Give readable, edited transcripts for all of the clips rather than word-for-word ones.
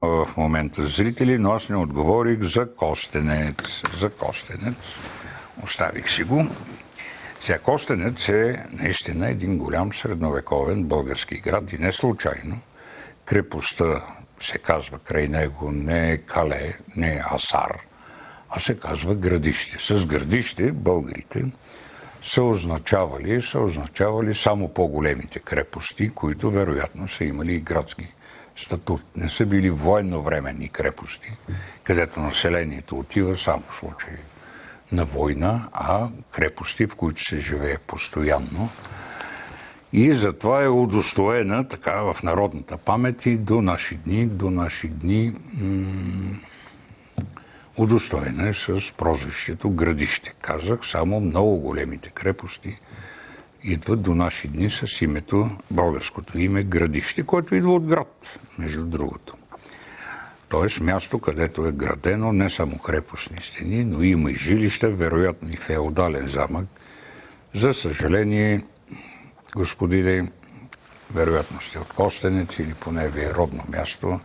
в момента зрители, но аз не отговорих за Костенец. За Костенец. Оставих си го. Сега Костенец е наистина един голям средновековен български град и не случайно. Крепостта се казва край него не Кале, не Асар, а се казва Градище. С Градище българите са означавали само по-големите крепости, които вероятно са имали и градски статут. Не са били военновременни крепости, където населението отива само в случай на война, а крепости, в които се живее постоянно. И затова е удостоена така в народната памет и до наши дни удостоена е с прозвището Градище. Казах, само много големите крепости идват до наши дни с името, българското име Градище, което идва от град, между другото. Тоест място, където е градено не само крепостни стени, но има и жилища, вероятно и феодален замък. За съжаление, господине, вероятно сте от Костенец или поне ви е родно място,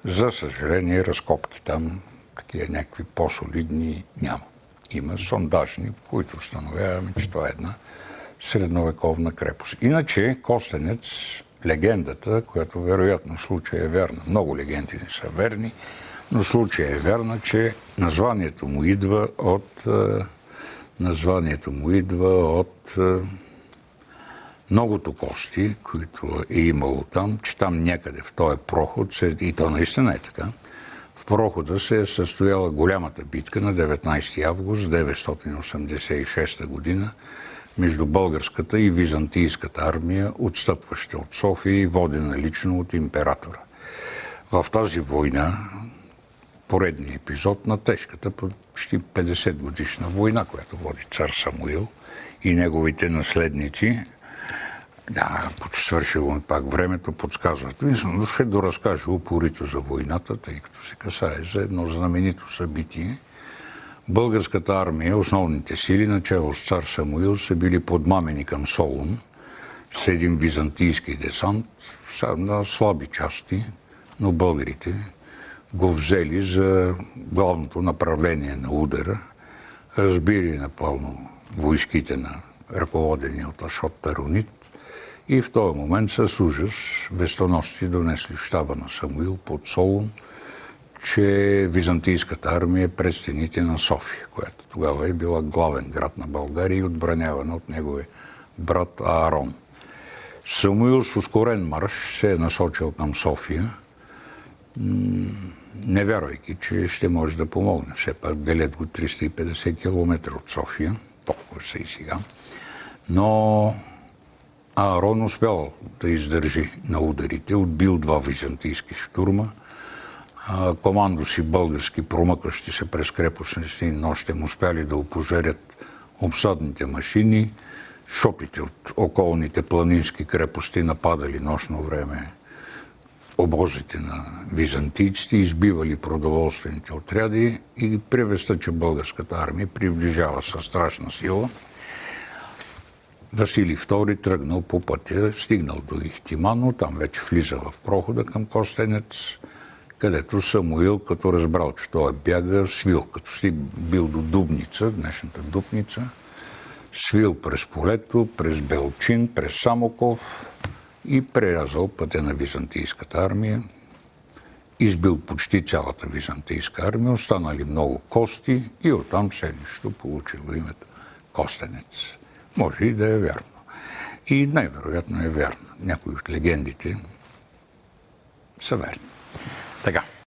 за съжаление разкопки там, такива някакви по-солидни няма. Има сондажни, които установяваме, че това е една средновековна крепост. Иначе Костенец, легендата, която вероятно случай е вярна, много легенди не са верни, но случай е вярна, че названието му идва от многото кости, които е имало там, че там някъде в този проход, и то наистина е така, в прохода се е състояла голямата битка на 19 август 986 година между българската и византийската армия, отстъпваща от София и водена лично от императора. В тази война, поредния епизод на тежката, почти 50 годишна война, която води цар Самуил и неговите наследници, да, свършило ми пак времето, подсказват. Но ще доразкажа упорито за войната, тъй като се касае за едно знаменито събитие. Българската армия, основните сили, начало с цар Самуил, са били подмамени към Солун с един византийски десант на слаби части, но българите го взели за главното направление на удара, разбили напълно войските на ръководения от Ашот Таронит и в този момент с ужас вестоносци донесли в щаба на Самуил под Солун, че византийската армия е пред стените на София, която тогава е била главен град на България и отбранявана от неговия брат Аарон. Самуил с ускорен марш се е насочил към София, не вярвайки, че ще може да помогне. Все пак делят го 350 км от София, толкова са и сега. Но Аарон успял да издържи на ударите, отбил 2 византийски штурма. Командоси български, промъкващи се през крепостни стени, нощем успяли да опожарят обсадните машини. Шопите от околните планински крепости нападали нощно време обозите на византийците, избивали продоволствените отряди и при вестта, че българската армия приближава със страшна сила, Василий II тръгнал по пътя, стигнал до Ихтиман, там вече влиза в прохода към Костенец, където Самуил, като разбрал, че той бяга, свил, като си бил до Дубница, днешната Дупница, свил през полето, през Белчин, през Самоков и прерязал пътя на византийската армия, избил почти цялата византийска армия, останали много кости и оттам селището получило името Костенец. Може и да е вярно. И най-вероятно е вярно. Някои от легендите са верни. Така.